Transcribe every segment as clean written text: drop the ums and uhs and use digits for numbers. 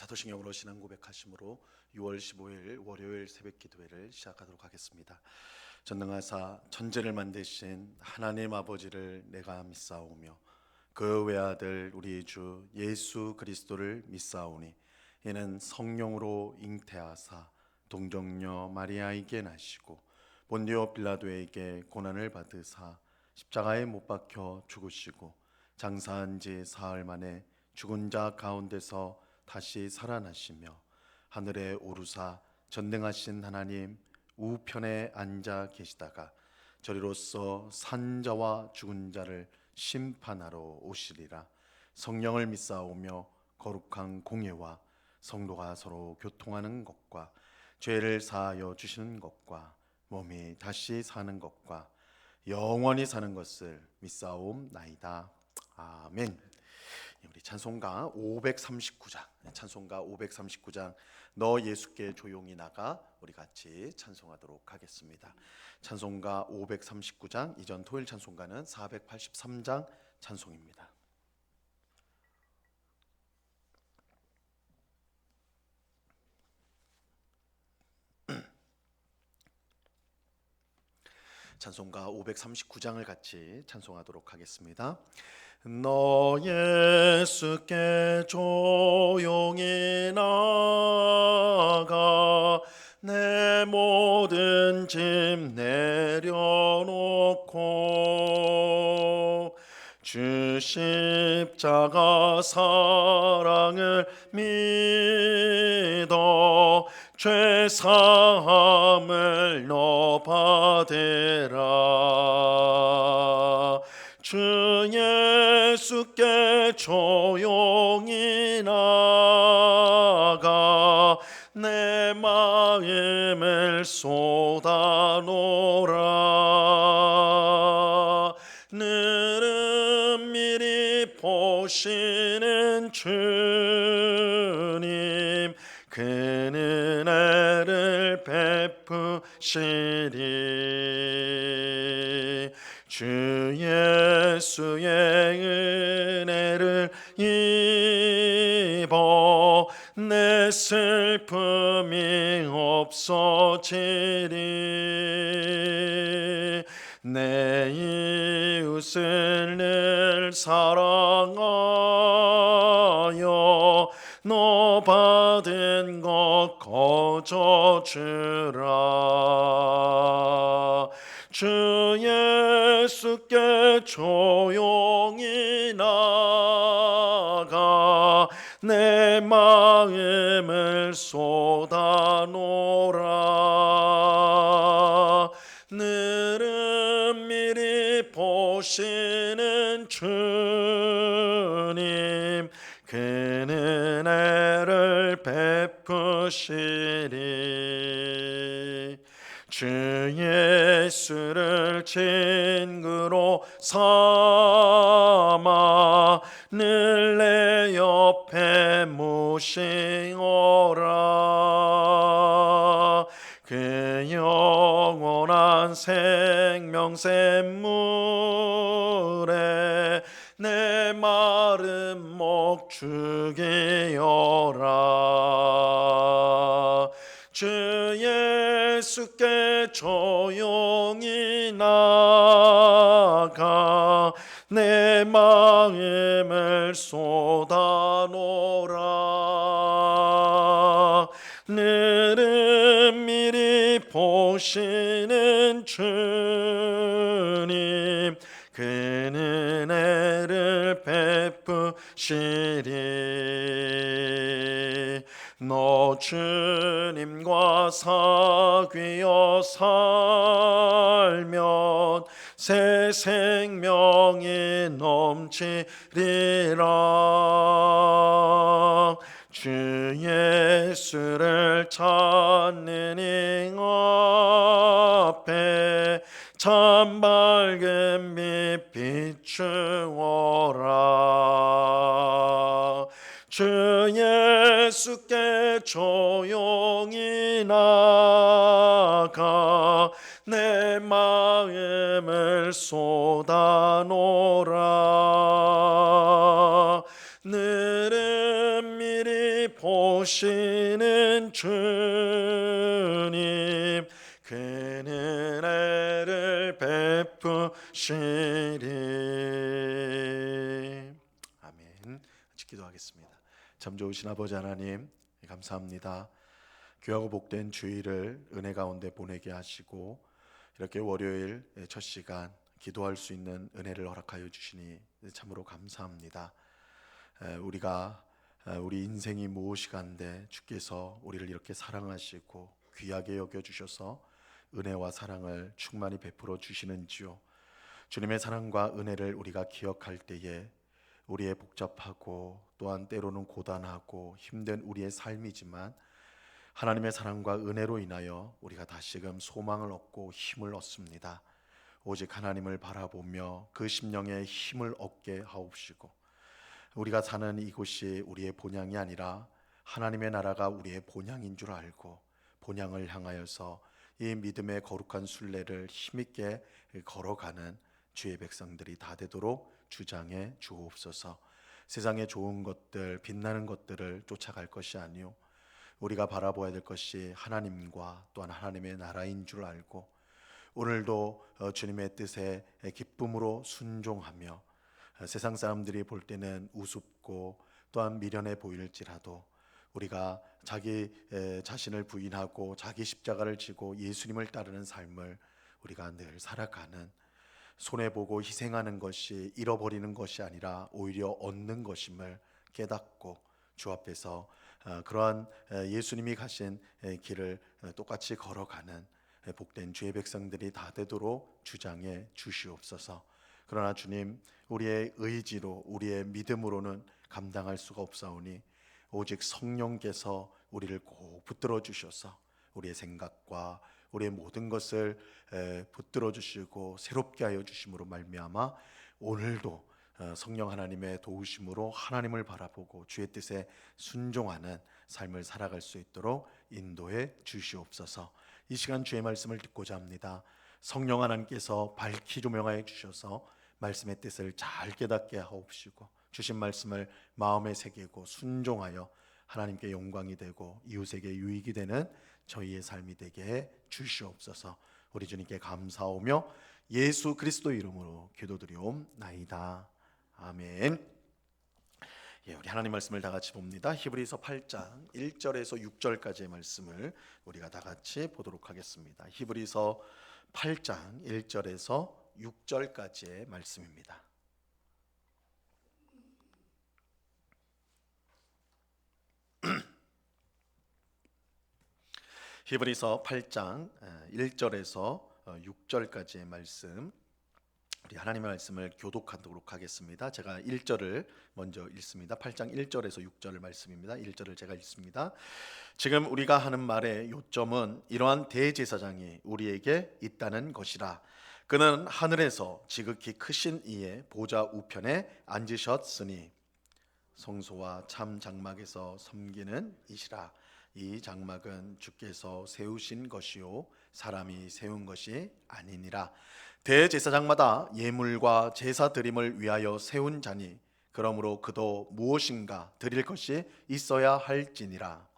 사도신경으로 신앙 고백하심으로 6월 15일 월요일 새벽 기도회를 시작하도록 하겠습니다. 전능하사 천지를 만드신 하나님 아버지를 내가 믿사오며 그 외아들 우리 주 예수 그리스도를 믿사오니 이는 성령으로 잉태하사 동정녀 마리아에게 나시고 본디오 빌라도에게 고난을 받으사 십자가에 못 박혀 죽으시고 장사한 지 사흘 만에 죽은 자 가운데서 다시 살아나시며 하늘에 오르사 전능하신 하나님 우편에 앉아 계시다가 저리로서 산 자와 죽은 자를 심판하러 오시리라. 성령을 믿사오며 거룩한 공예와 성도가 서로 교통하는 것과 죄를 사하여 주시는 것과 몸이 다시 사는 것과 영원히 사는 것을 믿사옵나이다. 아멘. 우리 찬송가 539장 너 예수께 조용히 나가 우리 같이 찬송하도록 하겠습니다. 찬송가 539장 이전 토요일 찬송가는 483장 찬송입니다. 찬송가 539장을 같이 찬송하도록 하겠습니다. 너 예수께 조용히 나가 내 모든 짐 내려놓고 주 십자가 사랑을 믿어 죄 사함을 너 받으라. 주 예수께 조용히 나가 내 마음을 쏟아놓으라. 늘은 미리 보시는 주님 그 은혜를 베푸시리. 주 예수의 은혜를 입어 내 슬픔이 없어지리. 내 이웃을 늘 사랑하여 너 받은 것 거저 주라. 주 예수께 조용히 나가 내 마음을 쏟아놓으라. 늘은 미리 보시는 주님 그 은혜를 베푸시리. 주 예수를 친구로 삼아 늘 내 옆에 모시오라. 그 영원한 생명샘물에 내 마른 목 죽이어라. 주 예수께 조용히 나가 내 마음을 쏟아놓으라. 늘은 미리 보시는 주님 그 은혜를 베푸시리. 너 주님과 사귀어 살면 새 생명이 넘치리라. 주 예수를 찾는 이 앞에 참 밝은 빛 비추어라. 주 예수께 조용히 나가 내 마음을 쏟아놓으라. 늘은 미리 보시는 주님 그 은혜를 베푸시리. 아멘. 기도하겠습니다. 참 좋으신 아버지 하나님, 감사합니다. 귀하고 복된 주일을 은혜 가운데 보내게 하시고 이렇게 월요일 첫 시간 기도할 수 있는 은혜를 허락하여 주시니 참으로 감사합니다. 우리가 우리 인생이 무엇이간데 주께서 우리를 이렇게 사랑하시고 귀하게 여겨주셔서 은혜와 사랑을 충만히 베풀어 주시는지요. 주님의 사랑과 은혜를 우리가 기억할 때에 우리의 복잡하고 또한 때로는 고단하고 힘든 우리의 삶이지만 하나님의 사랑과 은혜로 인하여 우리가 다시금 소망을 얻고 힘을 얻습니다. 오직 하나님을 바라보며 그 심령에 힘을 얻게 하옵시고 우리가 사는 이곳이 우리의 본향이 아니라 하나님의 나라가 우리의 본향인 줄 알고 본향을 향하여서 이 믿음의 거룩한 순례를 힘있게 걸어가는 주의 백성들이 다 되도록 주장해 주옵소서. 세상의 좋은 것들, 빛나는 것들을 쫓아갈 것이 아니요 우리가 바라보아야 될 것이 하나님과 또한 하나님의 나라인 줄 알고 오늘도 주님의 뜻에 기쁨으로 순종하며 세상 사람들이 볼 때는 우습고 또한 미련해 보일지라도 우리가 자기 자신을 부인하고 자기 십자가를 지고 예수님을 따르는 삶을 우리가 늘 살아가는, 손해보고 희생하는 것이 잃어버리는 것이 아니라 오히려 얻는 것임을 깨닫고 주 앞에서 그러한 예수님이 가신 길을 똑같이 걸어가는 복된 주의 백성들이 다 되도록 주장해 주시옵소서. 그러나 주님, 우리의 의지로 우리의 믿음으로는 감당할 수가 없사오니 오직 성령께서 우리를 꼭 붙들어 주셔서 우리의 생각과 우리의 모든 것을 붙들어 주시고 새롭게 하여 주심으로 말미암아 오늘도 성령 하나님의 도우심으로 하나님을 바라보고 주의 뜻에 순종하는 삶을 살아갈 수 있도록 인도해 주시옵소서. 이 시간 주의 말씀을 듣고자 합니다. 성령 하나님께서 밝히 조명하여 주셔서 말씀의 뜻을 잘 깨닫게 하옵시고 주신 말씀을 마음에 새기고 순종하여 하나님께 영광이 되고 이웃에게 유익이 되는 저희의 삶이 되게 해 주시옵소서. 우리 주님께 감사하며 예수 그리스도 이름으로 기도드리옵나이다. 아멘. 우리 하나님 말씀을 다 같이 봅니다. 히브리서 8장 1절에서 6절까지의 말씀을 우리가 다 같이 보도록 하겠습니다. 히브리서 8장 1절에서 6절까지의 말씀입니다. 히브리서 8장 1절에서 6절까지의 말씀, 우리 하나님의 말씀을 교독하도록 하겠습니다. 제가 1절을 먼저 읽습니다. 8장 1절에서 6절 말씀입니다. 1절을 제가 읽습니다. 지금 우리가 하는 말의 요점은 이러한 대제사장이 우리에게 있다는 것이라. 그는 하늘에서 지극히 크신 이의 보좌 우편에 앉으셨으니 성소와 참 장막에서 섬기는 이시라. 이 장막은 주께서 세우신 것이요 사람이 세운 것이 아니니라. 대제사장마다 예물과 제사 드림을 위하여 세운 자니 그러므로 그도 무엇인가 드릴 것이 있어야 할지니라.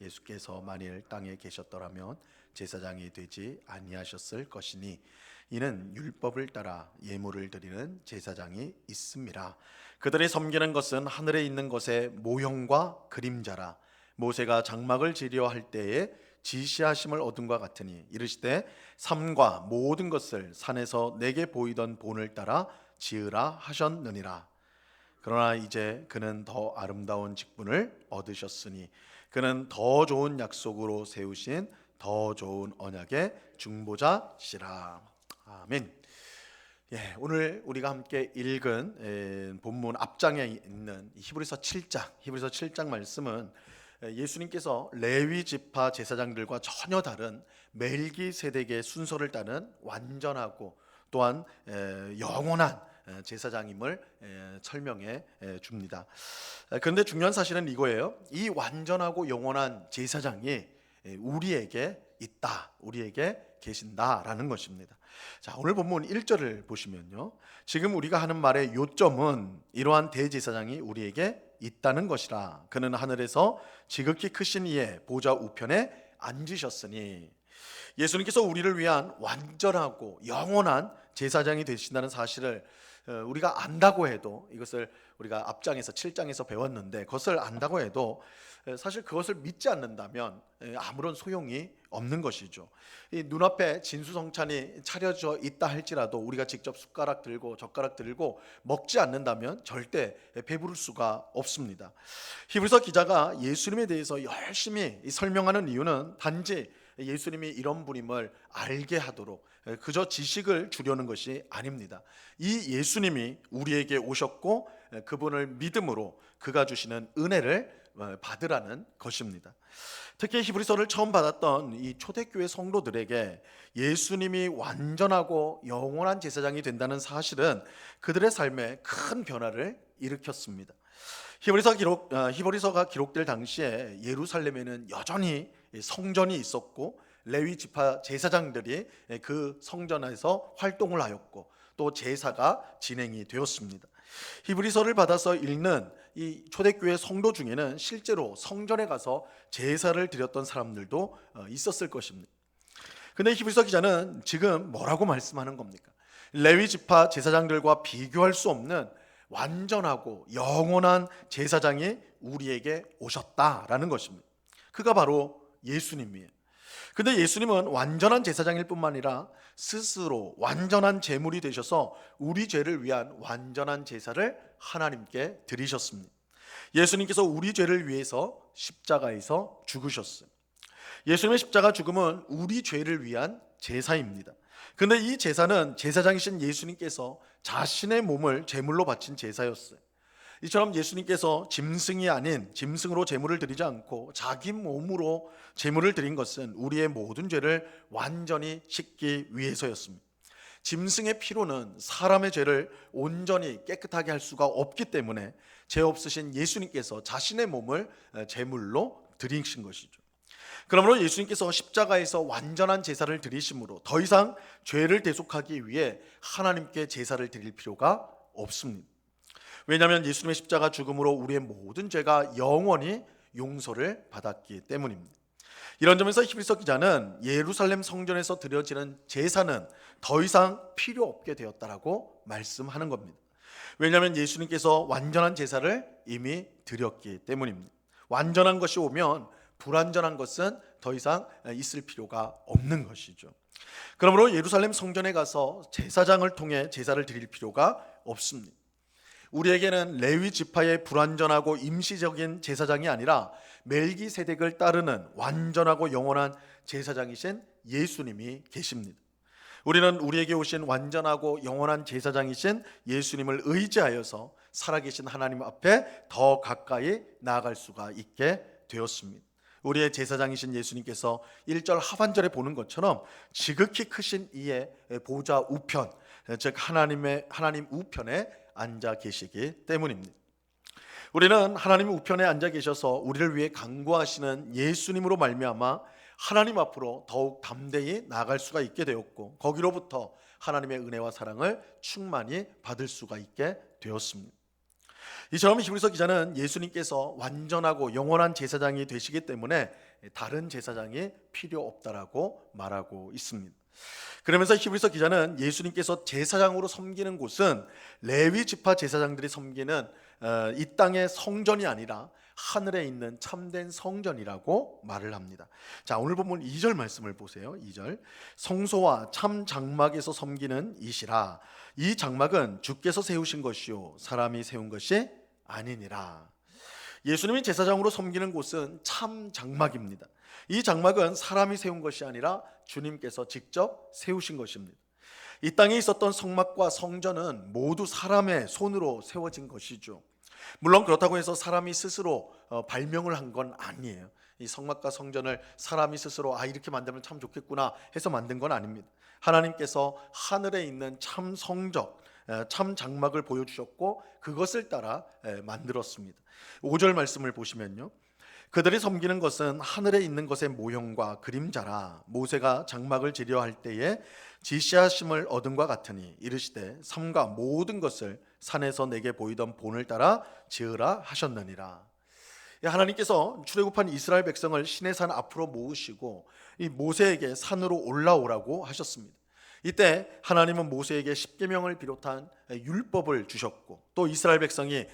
예수께서 만일 땅에 계셨더라면 제사장이 되지 아니하셨을 것이니 이는 율법을 따라 예물을 드리는 제사장이 있음이라. 그들이 섬기는 것은 하늘에 있는 것의 모형과 그림자라. 모세가 장막을 지려 할 때에 지시하심을 얻은과 같으니 이르시되 삼과 모든 것을 산에서 내게 보이던 본을 따라 지으라 하셨느니라. 그러나 이제 그는 더 아름다운 직분을 얻으셨으니 그는 더 좋은 약속으로 세우신 더 좋은 언약의 중보자시라. 아멘. 오늘 우리가 함께 읽은 본문 앞장에 있는 히브리서 7장 말씀은 예수님께서 레위 지파 제사장들과 전혀 다른 멜기세덱의 순서를 따른 완전하고 또한 영원한 제사장임을 설명해 줍니다. 그런데 중요한 사실은 이거예요. 이 완전하고 영원한 제사장이 우리에게 있다, 우리에게 계신다라는 것입니다. 자, 오늘 본문 1절을 보시면요, 지금 우리가 하는 말의 요점은 이러한 대제사장이 우리에게 있다는 것이라. 그는 하늘에서 지극히 크신 이의 보좌 우편에 앉으셨으니. 예수님께서 우리를 위한 완전하고 영원한 제사장이 되신다는 사실을 우리가 안다고 해도, 이것을 우리가 앞장에서 7장에서 배웠는데, 그것을 안다고 해도 사실 그것을 믿지 않는다면 아무런 소용이 없는 것이죠. 이 눈앞에 진수성찬이 차려져 있다 할지라도 우리가 직접 숟가락 들고 젓가락 들고 먹지 않는다면 절대 배부를 수가 없습니다. 히브리서 기자가 예수님에 대해서 열심히 설명하는 이유는 단지 예수님이 이런 분임을 알게 하도록, 그저 지식을 주려는 것이 아닙니다. 이 예수님이 우리에게 오셨고 그분을 믿음으로 그가 주시는 은혜를 받으라는 것입니다. 특히 히브리서를 처음 받았던 이 초대교회 성도들에게 예수님이 완전하고 영원한 제사장이 된다는 사실은 그들의 삶에 큰 변화를 일으켰습니다. 히브리서가 기록될 당시에 예루살렘에는 여전히 성전이 있었고 레위 지파 제사장들이 그 성전에서 활동을 하였고 또 제사가 진행이 되었습니다. 히브리서를 받아서 읽는 이 초대교회 성도 중에는 실제로 성전에 가서 제사를 드렸던 사람들도 있었을 것입니다. 근데 히브리서 기자는 지금 뭐라고 말씀하는 겁니까? 레위 지파 제사장들과 비교할 수 없는 완전하고 영원한 제사장이 우리에게 오셨다라는 것입니다. 그가 바로 예수님이에요. 근데 예수님은 완전한 제사장일 뿐만 아니라 스스로 완전한 제물이 되셔서 우리 죄를 위한 완전한 제사를 하나님께 드리셨습니다. 예수님께서 우리 죄를 위해서 십자가에서 죽으셨어요. 예수님의 십자가 죽음은 우리 죄를 위한 제사입니다. 근데 이 제사는 제사장이신 예수님께서 자신의 몸을 제물로 바친 제사였어요. 이처럼 예수님께서 짐승이 아닌 짐승으로 제물을 드리지 않고 자기 몸으로 제물을 드린 것은 우리의 모든 죄를 완전히 씻기 위해서였습니다. 짐승의 피로는 사람의 죄를 온전히 깨끗하게 할 수가 없기 때문에 죄 없으신 예수님께서 자신의 몸을 제물로 드리신 것이죠. 그러므로 예수님께서 십자가에서 완전한 제사를 드리심으로 더 이상 죄를 대속하기 위해 하나님께 제사를 드릴 필요가 없습니다. 왜냐하면 예수님의 십자가 죽음으로 우리의 모든 죄가 영원히 용서를 받았기 때문입니다. 이런 점에서 히브리서 기자는 예루살렘 성전에서 드려지는 제사는 더 이상 필요 없게 되었다라고 말씀하는 겁니다. 왜냐하면 예수님께서 완전한 제사를 이미 드렸기 때문입니다. 완전한 것이 오면 불완전한 것은 더 이상 있을 필요가 없는 것이죠. 그러므로 예루살렘 성전에 가서 제사장을 통해 제사를 드릴 필요가 없습니다. 우리에게는 레위 지파의 불완전하고 임시적인 제사장이 아니라 멜기세덱을 따르는 완전하고 영원한 제사장이신 예수님이 계십니다. 우리는 우리에게 오신 완전하고 영원한 제사장이신 예수님을 의지하여서 살아계신 하나님 앞에 더 가까이 나아갈 수가 있게 되었습니다. 우리의 제사장이신 예수님께서 1절 하반절에 보는 것처럼 지극히 크신 이의 보좌 우편, 즉 하나님 우편에 앉아 계시기 때문입니다. 우리는 하나님 우편에 앉아 계셔서 우리를 위해 간구하시는 예수님으로 말미암아 하나님 앞으로 더욱 담대히 나아갈 수가 있게 되었고 거기로부터 하나님의 은혜와 사랑을 충만히 받을 수가 있게 되었습니다. 이처럼 히브리서 기자는 예수님께서 완전하고 영원한 제사장이 되시기 때문에 다른 제사장이 필요 없다라고 말하고 있습니다. 그러면서 히브리서 기자는 예수님께서 제사장으로 섬기는 곳은 레위 지파 제사장들이 섬기는 이 땅의 성전이 아니라 하늘에 있는 참된 성전이라고 말을 합니다. 자, 오늘 본문 2절 말씀을 보세요. 2절. 성소와 참 장막에서 섬기는 이시라. 이 장막은 주께서 세우신 것이요 사람이 세운 것이 아니니라. 예수님이 제사장으로 섬기는 곳은 참 장막입니다. 이 장막은 사람이 세운 것이 아니라 주님께서 직접 세우신 것입니다. 이 땅에 있었던 성막과 성전은 모두 사람의 손으로 세워진 것이죠. 물론 그렇다고 해서 사람이 스스로 발명을 한 건 아니에요. 이 성막과 성전을 사람이 스스로 이렇게 만들면 참 좋겠구나 해서 만든 건 아닙니다. 하나님께서 하늘에 있는 참 성적, 참 장막을 보여주셨고 그것을 따라 만들었습니다. 5절 말씀을 보시면요, 그들이 섬기는 것은 하늘에 있는 것의 모형과 그림자라. 모세가 장막을 지려 할 때에 지시하심을 얻음과 같으니 이르시되 삼가 모든 것을 산에서 내게 보이던 본을 따라 지으라 하셨느니라. 하나님께서 출애굽한 이스라엘 백성을 시내산 앞으로 모으시고 이 모세에게 산으로 올라오라고 하셨습니다. 이때 하나님은 모세에게 십계명을 비롯한 율법을 주셨고, 또 이스라엘 백성이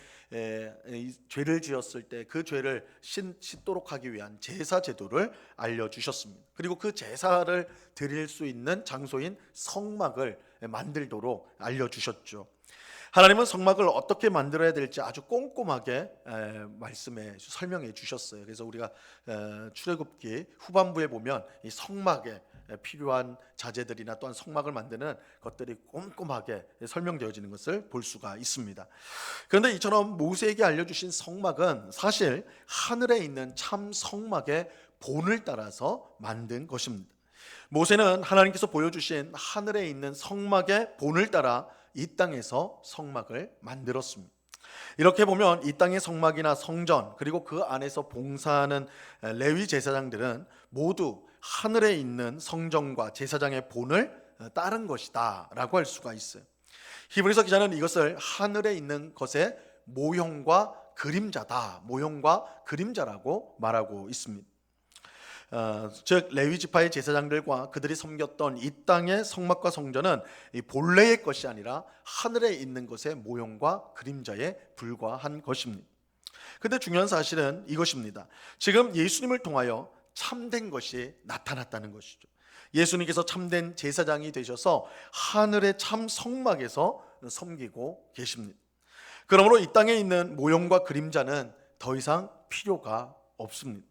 죄를 지었을 때 그 죄를 씻도록 하기 위한 제사 제도를 알려주셨습니다. 그리고 그 제사를 드릴 수 있는 장소인 성막을 만들도록 알려주셨죠. 하나님은 성막을 어떻게 만들어야 될지 아주 꼼꼼하게 설명해 주셨어요. 그래서 우리가 출애굽기 후반부에 보면 이 성막에 필요한 자재들이나 또한 성막을 만드는 것들이 꼼꼼하게 설명되어지는 것을 볼 수가 있습니다. 그런데 이처럼 모세에게 알려주신 성막은 사실 하늘에 있는 참 성막의 본을 따라서 만든 것입니다. 모세는 하나님께서 보여주신 하늘에 있는 성막의 본을 따라 이 땅에서 성막을 만들었습니다. 이렇게 보면 이 땅의 성막이나 성전, 그리고 그 안에서 봉사하는 레위 제사장들은 모두 하늘에 있는 성전과 제사장의 본을 따른 것이다 라고 할 수가 있어요. 히브리서 기자는 이것을 하늘에 있는 것의 모형과 그림자다, 모형과 그림자라고 말하고 있습니다. 즉 레위 지파의 제사장들과 그들이 섬겼던 이 땅의 성막과 성전은 이 본래의 것이 아니라 하늘에 있는 것의 모형과 그림자에 불과한 것입니다. 그런데 중요한 사실은 이것입니다. 지금 예수님을 통하여 참된 것이 나타났다는 것이죠. 예수님께서 참된 제사장이 되셔서 하늘의 참 성막에서 섬기고 계십니다. 그러므로 이 땅에 있는 모형과 그림자는 더 이상 필요가 없습니다.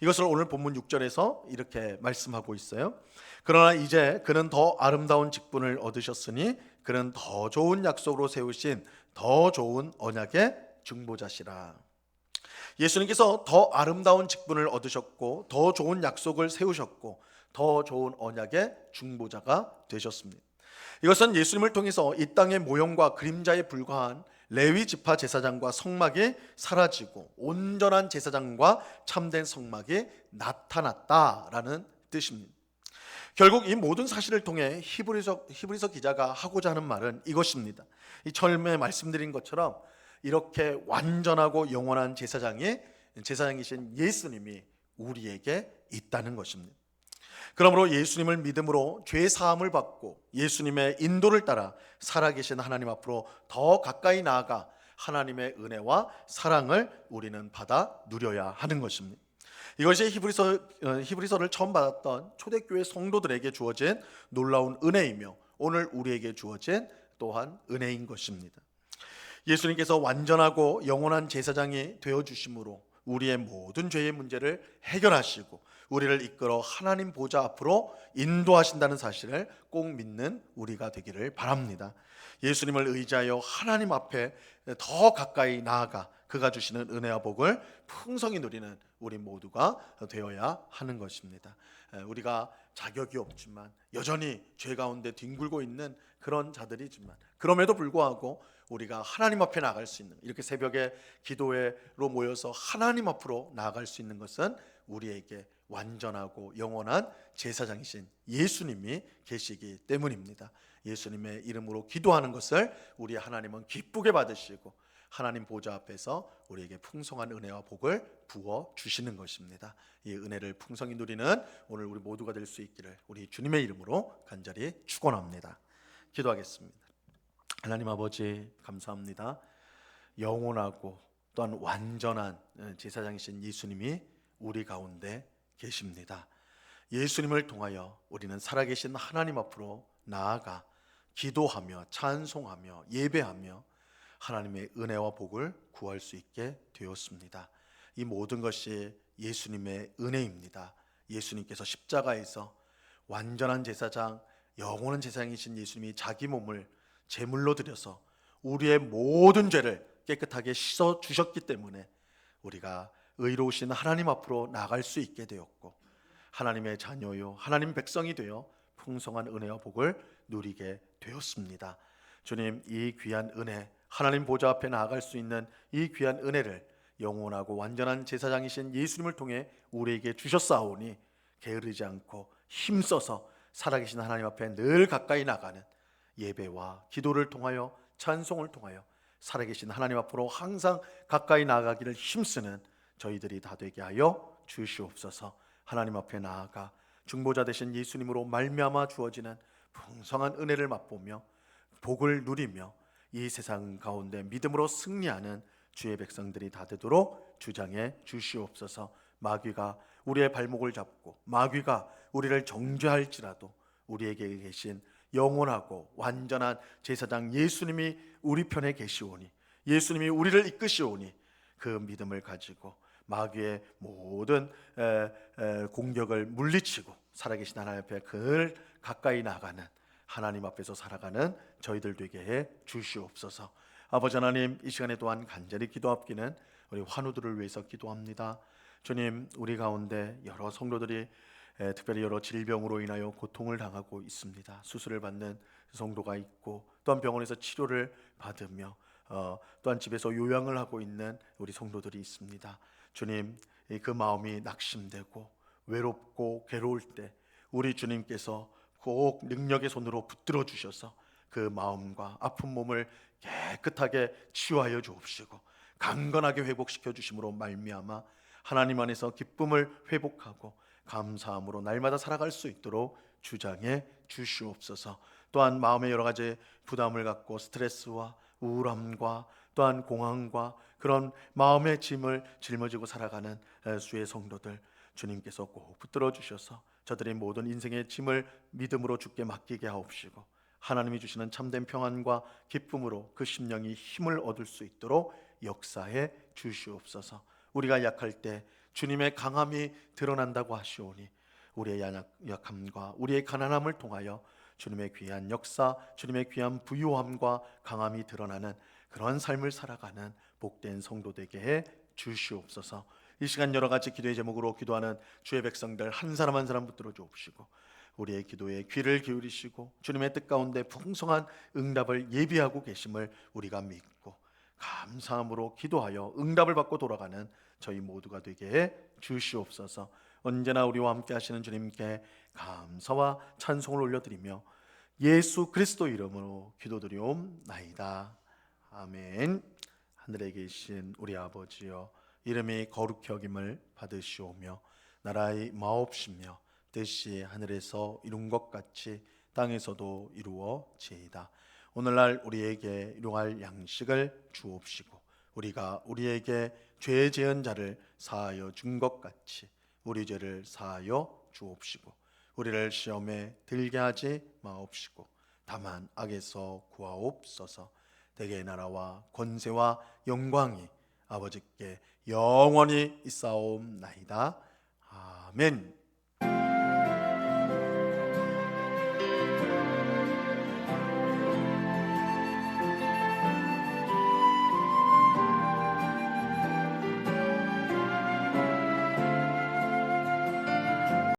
이것을 오늘 본문 6절에서 이렇게 말씀하고 있어요. 그러나 이제 그는 더 아름다운 직분을 얻으셨으니 그는 더 좋은 약속으로 세우신 더 좋은 언약의 중보자시라. 예수님께서 더 아름다운 직분을 얻으셨고 더 좋은 약속을 세우셨고 더 좋은 언약의 중보자가 되셨습니다. 이것은 예수님을 통해서 이 땅의 모형과 그림자에 불과한 레위 지파 제사장과 성막이 사라지고 온전한 제사장과 참된 성막이 나타났다라는 뜻입니다. 결국 이 모든 사실을 통해 히브리서 기자가 하고자 하는 말은 이것입니다. 이 처음에 말씀드린 것처럼 이렇게 완전하고 영원한 제사장이신 예수님이 우리에게 있다는 것입니다. 그러므로 예수님을 믿음으로 죄 사함을 받고 예수님의 인도를 따라 살아계신 하나님 앞으로 더 가까이 나아가 하나님의 은혜와 사랑을 우리는 받아 누려야 하는 것입니다. 이것이 히브리서를 처음 받았던 초대교회 성도들에게 주어진 놀라운 은혜이며 오늘 우리에게 주어진 또한 은혜인 것입니다. 예수님께서 완전하고 영원한 제사장이 되어주심으로 우리의 모든 죄의 문제를 해결하시고 우리를 이끌어 하나님 보좌 앞으로 인도하신다는 사실을 꼭 믿는 우리가 되기를 바랍니다. 예수님을 의지하여 하나님 앞에 더 가까이 나아가 그가 주시는 은혜와 복을 풍성히 누리는 우리 모두가 되어야 하는 것입니다. 우리가 자격이 없지만 여전히 죄 가운데 뒹굴고 있는 그런 자들이지만 그럼에도 불구하고 우리가 하나님 앞에 나아갈 수 있는, 이렇게 새벽에 기도회로 모여서 하나님 앞으로 나아갈 수 있는 것은 우리에게 완전하고 영원한 제사장이신 예수님이 계시기 때문입니다. 예수님의 이름으로 기도하는 것을 우리 하나님은 기쁘게 받으시고 하나님 보좌 앞에서 우리에게 풍성한 은혜와 복을 부어 주시는 것입니다. 이 은혜를 풍성히 누리는 오늘 우리 모두가 될 수 있기를 우리 주님의 이름으로 간절히 축원합니다. 기도하겠습니다. 하나님 아버지 감사합니다. 영원하고 또한 완전한 제사장이신 예수님이 우리 가운데 계십니다. 예수님을 통하여 우리는 살아계신 하나님 앞으로 나아가 기도하며 찬송하며 예배하며 하나님의 은혜와 복을 구할 수 있게 되었습니다. 이 모든 것이 예수님의 은혜입니다. 예수님께서 십자가에서 완전한 제사장, 영원한 제사장이신 예수님이 자기 몸을 제물로 드려서 우리의 모든 죄를 깨끗하게 씻어 주셨기 때문에 우리가 의로우신 하나님 앞으로 나갈 수 있게 되었고 하나님의 자녀요 하나님 백성이 되어 풍성한 은혜와 복을 누리게 되었습니다. 주님, 이 귀한 은혜, 하나님 보좌 앞에 나아갈 수 있는 이 귀한 은혜를 영원하고 완전한 제사장이신 예수님을 통해 우리에게 주셨사오니 게으르지 않고 힘써서 살아계신 하나님 앞에 늘 가까이 나가는 예배와 기도를 통하여 찬송을 통하여 살아계신 하나님 앞으로 항상 가까이 나가기를 힘쓰는 저희들이 다 되게 하여 주시옵소서. 하나님 앞에 나아가 중보자 되신 예수님으로 말미암아 주어지는 풍성한 은혜를 맛보며 복을 누리며 이 세상 가운데 믿음으로 승리하는 주의 백성들이 다 되도록 주장해 주시옵소서. 마귀가 우리의 발목을 잡고 마귀가 우리를 정죄할지라도 우리에게 계신 영원하고 완전한 제사장 예수님이 우리 편에 계시오니, 예수님이 우리를 이끄시오니 그 믿음을 가지고 마귀의 모든 공격을 물리치고 살아계신 하나님 앞에 늘 가까이 나가는, 하나님 앞에서 살아가는 저희들 되게 해 주시옵소서. 아버지 하나님, 이 시간에 또한 간절히 기도합기는 우리 환우들을 위해서 기도합니다. 주님, 우리 가운데 여러 성도들이 특별히 여러 질병으로 인하여 고통을 당하고 있습니다. 수술을 받는 성도가 있고, 또한 병원에서 치료를 받으며 또한 집에서 요양을 하고 있는 우리 성도들이 있습니다. 주님, 그 마음이 낙심되고 외롭고 괴로울 때 우리 주님께서 꼭 능력의 손으로 붙들어 주셔서 그 마음과 아픈 몸을 깨끗하게 치유하여 주옵시고 강건하게 회복시켜 주심으로 말미암아 하나님 안에서 기쁨을 회복하고 감사함으로 날마다 살아갈 수 있도록 주장해 주시옵소서. 또한 마음의 여러 가지 부담을 갖고 스트레스와 우울함과 또한 공황과 그런 마음의 짐을 짊어지고 살아가는 수의 성도들, 주님께서 꼭 붙들어 주셔서 저들의 모든 인생의 짐을 믿음으로 주께 맡기게 하옵시고 하나님이 주시는 참된 평안과 기쁨으로 그 심령이 힘을 얻을 수 있도록 역사해 주시옵소서. 우리가 약할 때 주님의 강함이 드러난다고 하시오니 우리의 약함과 우리의 가난함을 통하여 주님의 귀한 역사, 주님의 귀한 부유함과 강함이 드러나는 그런 삶을 살아가는 복된 성도 되게 해 주시옵소서. 이 시간 여러 가지 기도의 제목으로 기도하는 주의 백성들 한 사람 한 사람 붙들어 주옵시고 우리의 기도에 귀를 기울이시고 주님의 뜻 가운데 풍성한 응답을 예비하고 계심을 우리가 믿고 감사함으로 기도하여 응답을 받고 돌아가는 저희 모두가 되게 해 주시옵소서. 언제나 우리와 함께 하시는 주님께 감사와 찬송을 올려드리며 예수 그리스도 이름으로 기도드리옵나이다. 아멘. 하늘에 계신 우리 아버지여, 이름이 거룩히 여김을 받으시오며 나라의 마옵시며 뜻이 하늘에서 이룬 것 같이 땅에서도 이루어지이다. 오늘날 우리에게 일용할 양식을 주옵시고 우리가 우리에게 죄 지은 자를 사하여 준 것 같이 우리 죄를 사하여 주옵시고 우리를 시험에 들게 하지 마옵시고 다만 악에서 구하옵소서. 대개의 나라와 권세와 영광이 아버지께 영원히 있사옵나이다. 아멘.